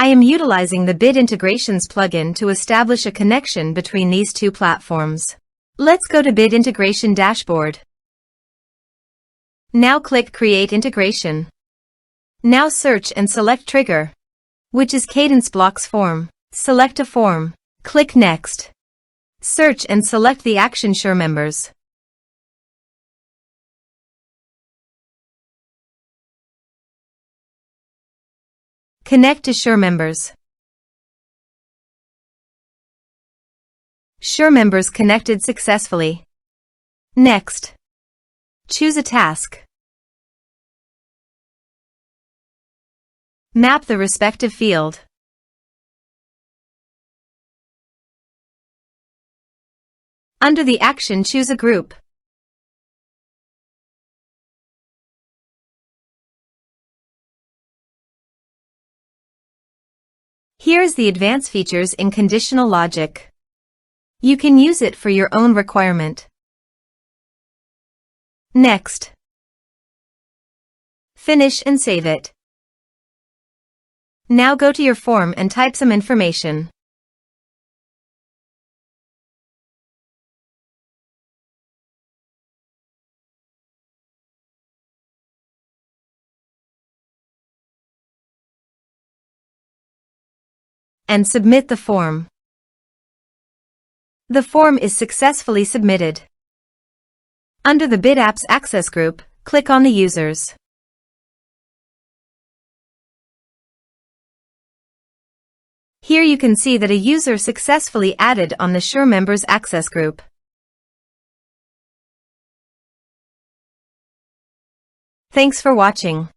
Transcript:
I am utilizing the Bid Integrations plugin to establish a connection between these two platforms. Let's go to Bid Integration Dashboard. Now click Create Integration. Now search and select Trigger, which is Kadence Blocks Form. Select a form. Click Next. Search and select the action SureMembers. Connect to SureMembers. SureMembers connected successfully. Next, choose a task. Map the respective field. Under the action, choose a group. Here is the advanced features in conditional logic. You can use it for your own requirement. Next. Finish and save it. Now go to your form and type some information. And submit the form. The form is successfully submitted. Under the Bid Apps Access group, click on the Users. Here you can see that a user successfully added on the SureMembers Access group. Thanks for watching.